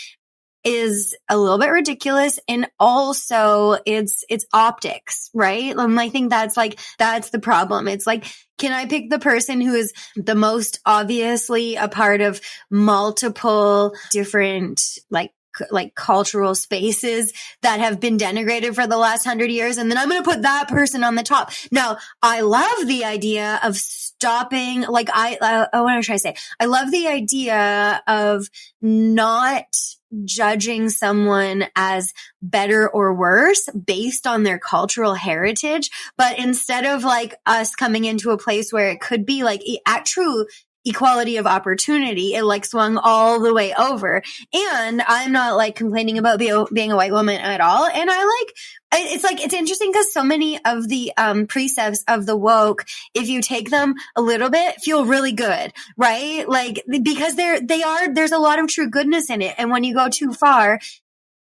Speaker 1: is a little bit ridiculous. And also it's optics, right? I think that's the problem. It's like, can I pick the person who is the most obviously a part of multiple different, like cultural spaces that have been denigrated for the last 100 years. And then I'm going to put that person on the top. Now, I love the idea of stopping, what am I trying to say? I love the idea of not judging someone as better or worse based on their cultural heritage. But instead of like us coming into a place where it could be like a true equality of opportunity, it like swung all the way over. And I'm not like complaining about being a white woman at all. And it's interesting because so many of the precepts of the woke, if you take them a little bit, feel really good, right? Like, because there's a lot of true goodness in it. And when you go too far,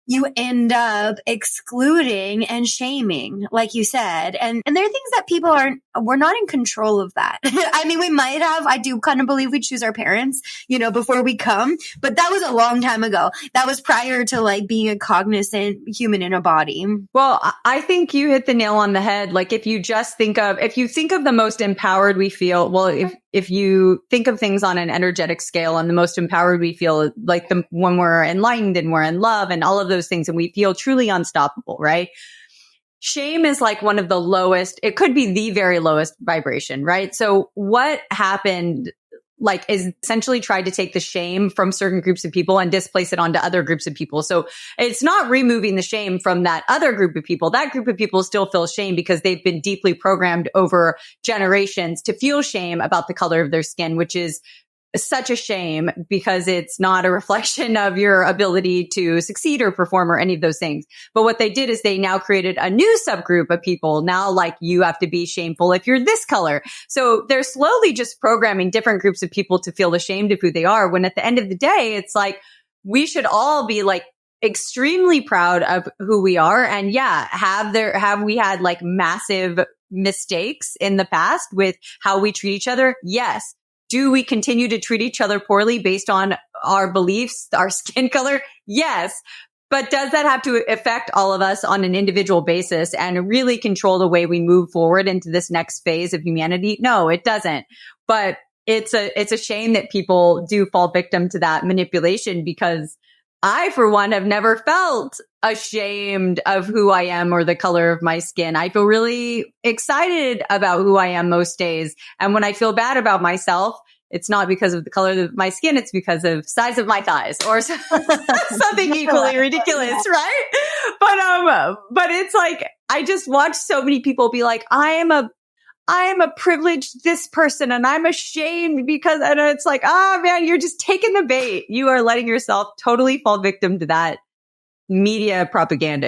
Speaker 1: you end up excluding and shaming, like you said. And there are things that we're not in control of that. I mean, we might have, I do kind of believe we choose our parents, before we come, but that was a long time ago. That was prior to like being a cognizant human in a body.
Speaker 3: Well, I think you hit the nail on the head. Like if you think of the most empowered we feel, well, if you think of things on an energetic scale and the most empowered we feel, like when we're enlightened and we're in love and all of those things and we feel truly unstoppable, right? Shame is like one of the lowest, it could be the very lowest vibration, right? So what happened is essentially tried to take the shame from certain groups of people and displace it onto other groups of people. So it's not removing the shame from that other group of people. That group of people still feel shame because they've been deeply programmed over generations to feel shame about the color of their skin, which is such a shame because it's not a reflection of your ability to succeed or perform or any of those things. But what they did is they now created a new subgroup of people. Now, like, you have to be shameful if you're this color. So they're slowly just programming different groups of people to feel ashamed of who they are, when at the end of the day, it's like, we should all be like extremely proud of who we are. And yeah, have we had like massive mistakes in the past with how we treat each other? Yes. Do we continue to treat each other poorly based on our beliefs, our skin color? Yes. But does that have to affect all of us on an individual basis and really control the way we move forward into this next phase of humanity? No, it doesn't. But it's a shame that people do fall victim to that manipulation, because I, for one, have never felt ashamed of who I am or the color of my skin. I feel really excited about who I am most days. And when I feel bad about myself, it's not because of the color of my skin. It's because of size of my thighs or something equally ridiculous, right? But it's like, I just watch so many people be like, I am a privileged this person and I'm ashamed because, and it's like, man, you're just taking the bait. You are letting yourself totally fall victim to that media propaganda,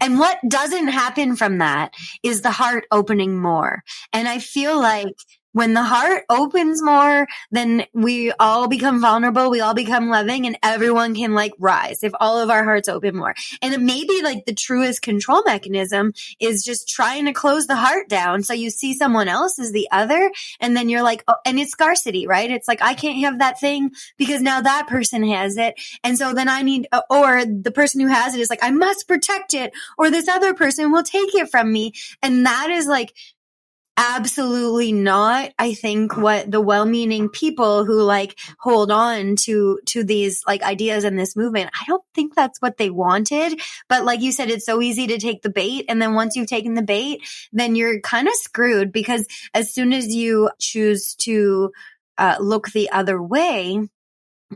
Speaker 1: And what doesn't happen from that is the heart opening more. And I feel like when the heart opens more, then we all become vulnerable. We all become loving, and everyone can like rise if all of our hearts open more. And it may be like the truest control mechanism is just trying to close the heart down. So you see someone else as the other, and then you're like, oh, and it's scarcity, right? It's like, I can't have that thing because now that person has it. And so then I need, or the person who has it is like, I must protect it, or this other person will take it from me. And that is like, absolutely not, I think, what the well-meaning people who like hold on to these like ideas in this movement, I don't think that's what they wanted. But like you said, it's so easy to take the bait. And then once you've taken the bait, then you're kind of screwed, because as soon as you choose to look the other way,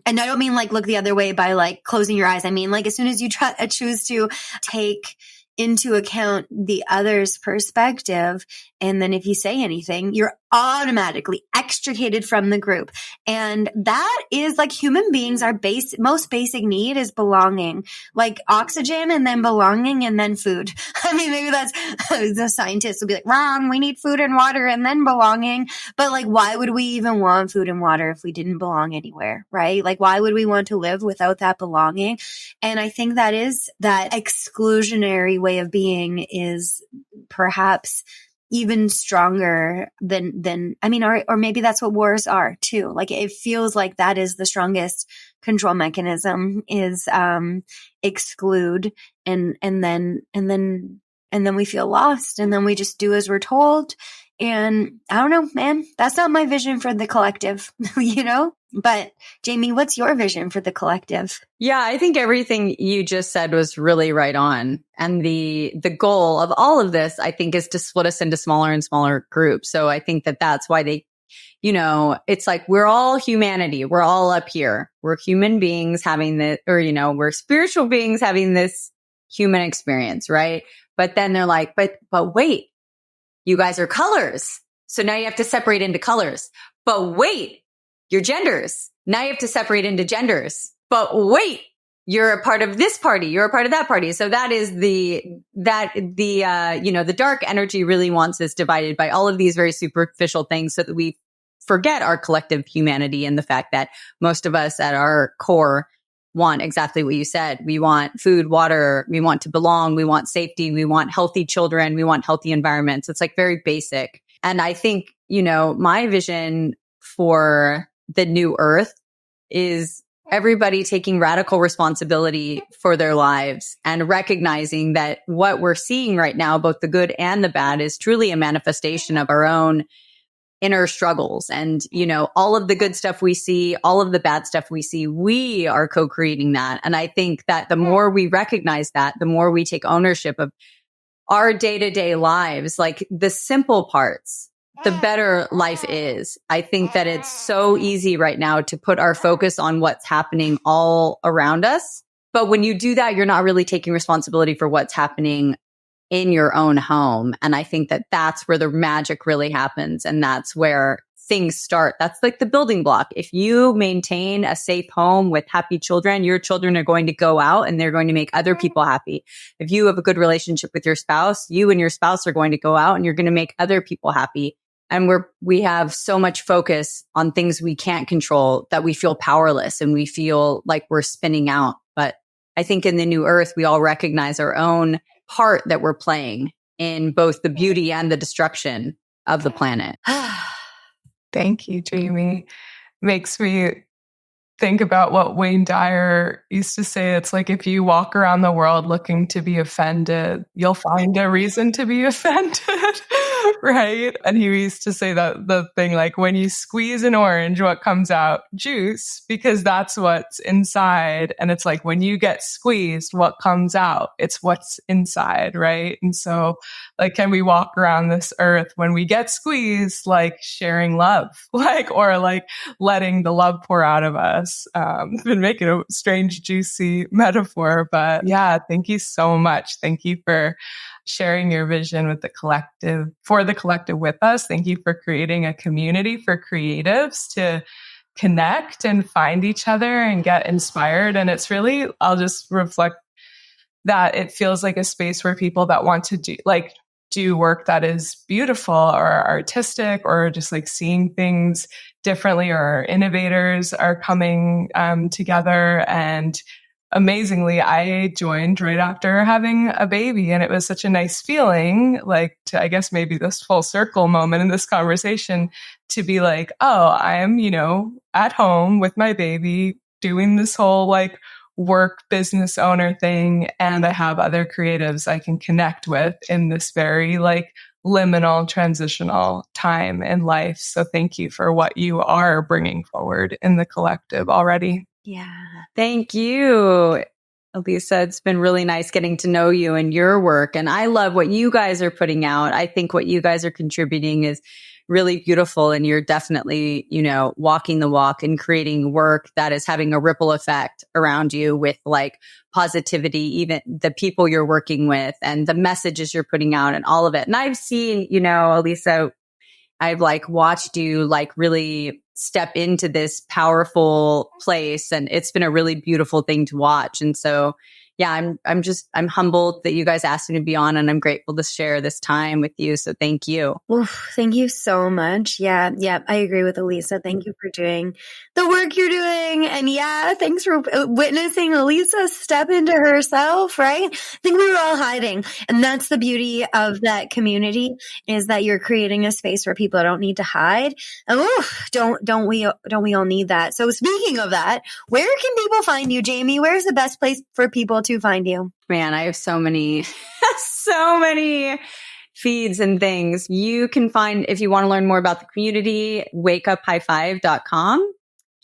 Speaker 1: and I don't mean like look the other way by like closing your eyes. I mean, like as soon as you choose to take into account the other's perspective, and then if you say anything, you're automatically extricated from the group. And that is like human beings, our most basic need is belonging, like oxygen and then belonging and then food. I mean, maybe that's the scientists will be like, wrong. We need food and water and then belonging. But like, why would we even want food and water if we didn't belong anywhere? Right? Like, why would we want to live without that belonging? And I think that exclusionary way of being is perhaps even stronger than I mean, or maybe that's what wars are too. Like it feels like that is the strongest control mechanism is exclude and then we feel lost and then we just do as we're told. And I don't know, man, that's not my vision for the collective, you know? But Jamie, what's your vision for the collective?
Speaker 3: Yeah, I think everything you just said was really right on. And the goal of all of this, I think, is to split us into smaller and smaller groups. So I think that that's why they, you know, it's like we're all humanity. We're all up here. We're human beings having this, or, you know, we're spiritual beings having this human experience, right? But then they're like, but wait, you guys are colors. So now you have to separate into colors. But wait, you're genders. Now you have to separate into genders. But wait, you're a part of this party. You're a part of that party. So that is the dark energy really wants us divided by all of these very superficial things so that we forget our collective humanity and the fact that most of us at our core want exactly what you said. We want food, water. We want to belong. We want safety. We want healthy children. We want healthy environments. It's like very basic. And I think, you know, my vision for the new earth is everybody taking radical responsibility for their lives and recognizing that what we're seeing right now, both the good and the bad, is truly a manifestation of our own inner struggles. And, you know, all of the good stuff we see, all of the bad stuff we see, we are co-creating that. And I think that the more we recognize that, the more we take ownership of our day-to-day lives, like the simple parts, the better life is. I think that it's so easy right now to put our focus on what's happening all around us. But when you do that, you're not really taking responsibility for what's happening in your own home. And I think that that's where the magic really happens. And that's where things start. That's like the building block. If you maintain a safe home with happy children, your children are going to go out and they're going to make other people happy. If you have a good relationship with your spouse, you and your spouse are going to go out and you're going to make other people happy. And we have so much focus on things we can't control that we feel powerless and we feel like we're spinning out. But I think in the new earth, we all recognize our own part that we're playing in both the beauty and the destruction of the planet.
Speaker 2: Thank you, Jamie. Makes me think about what Wayne Dyer used to say. It's like if you walk around the world looking to be offended, you'll find a reason to be offended, right? And he used to say that the thing like when you squeeze an orange, what comes out? Juice, because that's what's inside. And it's like when you get squeezed, what comes out? It's what's inside, right? And so like, can we walk around this earth when we get squeezed, like sharing love, like, or like letting the love pour out of us? I've been making a strange, juicy metaphor, but yeah, thank you so much. Thank you for sharing your vision with the collective, for the collective with us. Thank you for creating a community for creatives to connect and find each other and get inspired. And it's really, I'll just reflect that it feels like a space where people that want to do work that is beautiful or artistic or just like seeing things differently, or innovators are coming together. And amazingly, I joined right after having a baby, and it was such a nice feeling, like to, I guess maybe this full circle moment in this conversation, to be like, oh, I'm, you know, at home with my baby doing this whole like work business owner thing, and I have other creatives I can connect with in this very like liminal transitional time in life. So thank you for what you are bringing forward in the collective already.
Speaker 3: Yeah. Thank you, Elisa. It's been really nice getting to know you and your work. And I love what you guys are putting out. I think what you guys are contributing is really beautiful. And you're definitely, you know, walking the walk and creating work that is having a ripple effect around you with like positivity, even the people you're working with and the messages you're putting out and all of it. And I've seen, you know, Elisa, I've like watched you like really step into this powerful place, and it's been a really beautiful thing to watch. And so, yeah, I'm humbled that you guys asked me to be on, and I'm grateful to share this time with you. So thank you.
Speaker 1: Oof, thank you so much. Yeah, I agree with Elisa. Thank you for doing the work you're doing. And yeah, thanks for witnessing Elisa step into herself, right? I think we were all hiding. And that's the beauty of that community, is that you're creating a space where people don't need to hide. And oof, don't we all need that? So speaking of that, where can people find you, Jamie? Where's the best place for people to find you?
Speaker 3: Man, I have so many, so many feeds and things. You can find, if you want to learn more about the community, wakeuphighfive.com.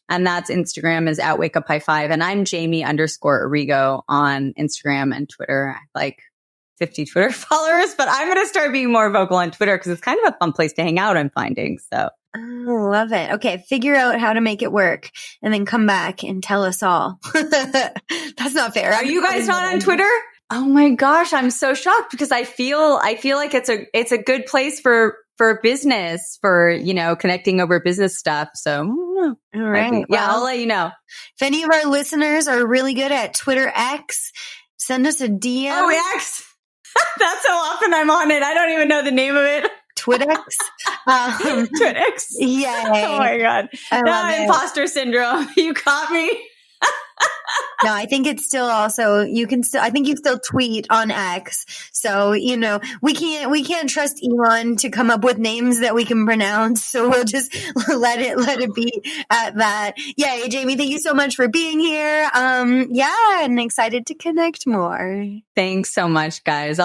Speaker 3: And that's Instagram is at wakeuphighfive. And I'm Jamie_Arrigo on Instagram and Twitter. I have like 50 Twitter followers, but I'm going to start being more vocal on Twitter because it's kind of a fun place to hang out, I'm finding. So.
Speaker 1: Oh, love it. Okay. Figure out how to make it work and then come back and tell us all. That's not fair.
Speaker 3: Are you guys not on Twitter? Oh my gosh. I'm so shocked because I feel like it's a good place for business, for, connecting over business stuff. So,
Speaker 1: all right.
Speaker 3: Yeah, I'll let you know.
Speaker 1: If any of our listeners are really good at Twitter X, send us a DM.
Speaker 3: Oh, X. That's how often I'm on it. I don't even know the name of it.
Speaker 1: Twitx.
Speaker 3: Twitx.
Speaker 1: Yay.
Speaker 3: Oh my God. Imposter syndrome. You caught me.
Speaker 1: No, I think it's still also, I think you still tweet on X. So, we can't trust Elon to come up with names that we can pronounce. So we'll just let it be at that. Yay, Jamie, thank you so much for being here. And excited to connect more.
Speaker 3: Thanks so much, guys.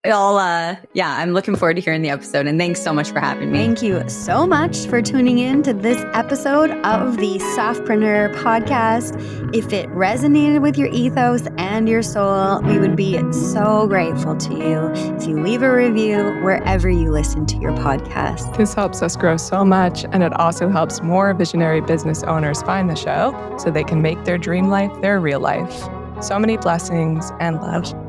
Speaker 3: I'm looking forward to hearing the episode, and thanks so much for having me.
Speaker 1: Thank you so much for tuning in to this episode of the Softpreneur podcast. If it resonated with your ethos and your soul, we would be so grateful to you if you leave a review wherever you listen to your podcast.
Speaker 2: This helps us grow so much, and it also helps more visionary business owners find the show so they can make their dream life their real life. So many blessings and love.